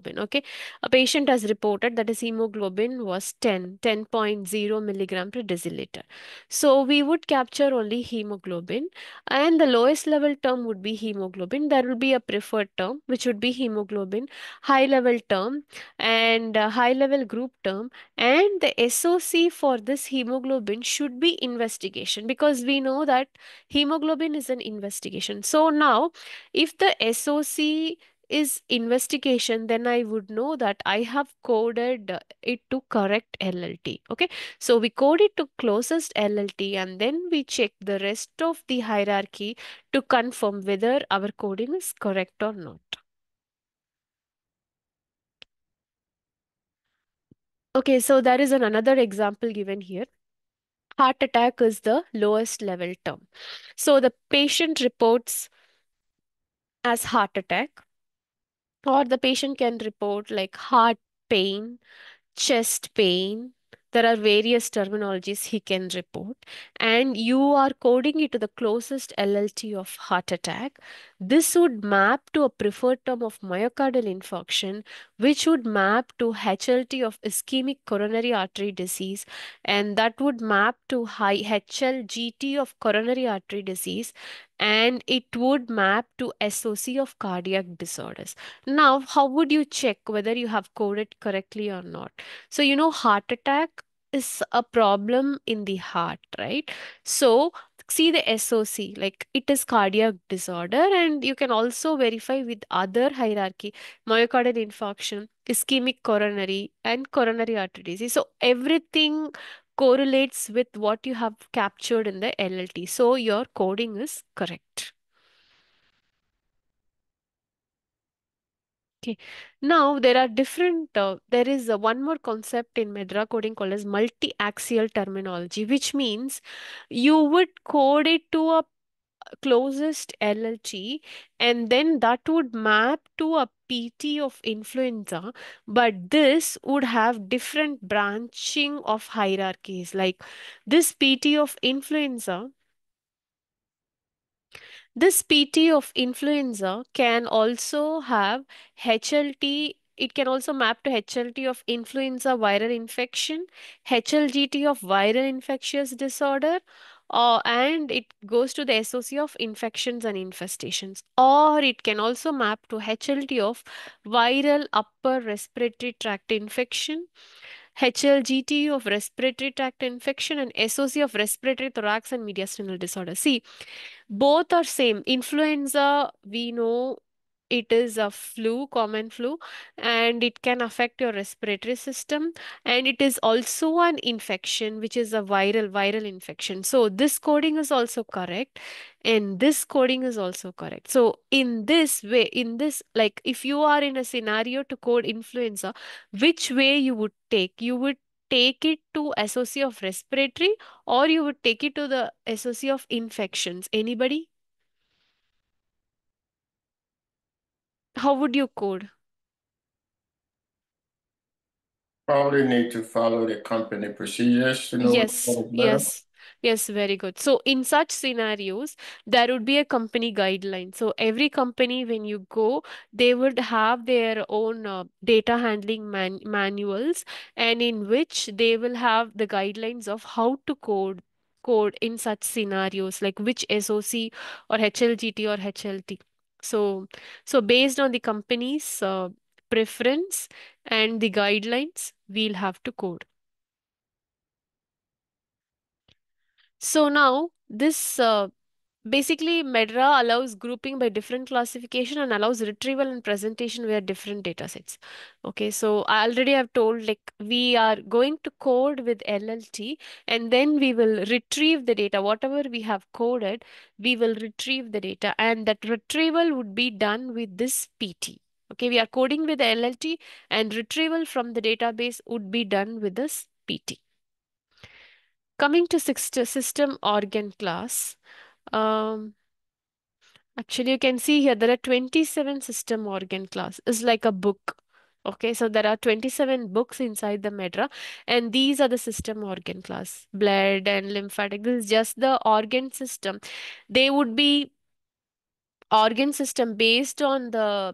hemoglobin. Okay, a patient has reported that his hemoglobin was 10.0 milligram per deciliter. So we would capture only hemoglobin, and the lowest level term would be hemoglobin. There will be a preferred term which would be hemoglobin, high level term, and high level group term, and the SOC for this hemoglobin should be investigation, because we know that hemoglobin is an investigation. So now, if the SOC is investigation, then I would know that I have coded it to correct LLT. Okay, so we code it to closest LLT, and then we check the rest of the hierarchy to confirm whether our coding is correct or not. Okay, so there is another example given here. Heart attack is the lowest level term. So the patient reports as heart attack, or the patient can report like heart pain, chest pain. There are various terminologies he can report, and you are coding it to the closest LLT of heart attack. This would map to a preferred term of myocardial infarction, which would map to HLT of ischemic coronary artery disease, and that would map to high HLGT of coronary artery disease, and it would map to SOC of cardiac disorders. Now, how would you check whether you have coded correctly or not? So, heart attack is a problem in the heart, right? So, see the SOC, like it is cardiac disorder, and you can also verify with other hierarchy, myocardial infarction, ischemic coronary, and coronary artery disease. So, everything correlates with what you have captured in the LLT. So, your coding is correct. Okay. Now there are different. There is one more concept in Medra coding called as multi-axial terminology, which means you would code it to a closest LLT, and then that would map to a PT of influenza, but this would have different branching of hierarchies. Like this PT of influenza This PT of influenza can also have HLT. It can also map to HLT of influenza viral infection, HLGT of viral infectious disorder, and it goes to the SOC of infections and infestations. Or it can also map to HLT of viral upper respiratory tract infection, HLGT of respiratory tract infection, and SOC of respiratory thorax and mediastinal disorder. See, both are same. Influenza, we know it is a flu, common flu, and it can affect your respiratory system. And it is also an infection, which is a viral infection. So this coding is also correct, and this coding is also correct. So in this way, like if you are in a scenario to code influenza, which way you would take? You would take it to SOC of respiratory, or you would take it to the SOC of infections. Anybody? How would you code? Probably need to follow the company procedures to know which Yes, one is better. yes, yes, very good. So in such scenarios, there would be a company guideline. So every company, when you go, they would have their own data handling manuals, and in which they will have the guidelines of how to code in such scenarios, like which SOC or HLGT or HLT. So based on the company's preference and the guidelines, we'll have to code. So now this basically Medra allows grouping by different classification and allows retrieval and presentation via different data sets. Okay, so I already have told, like we are going to code with LLT, and then we will retrieve the data. Whatever we have coded, we will retrieve the data, and that retrieval would be done with this PT. Okay, we are coding with the LLT, and retrieval from the database would be done with this PT. Coming to system organ class, um, actually you can see here there are 27 system organ class. It's like a book. Okay, so there are 27 books inside the Medra, and these are the system organ class. Blood and lymphatic. This is just the organ system. They would be organ system based on the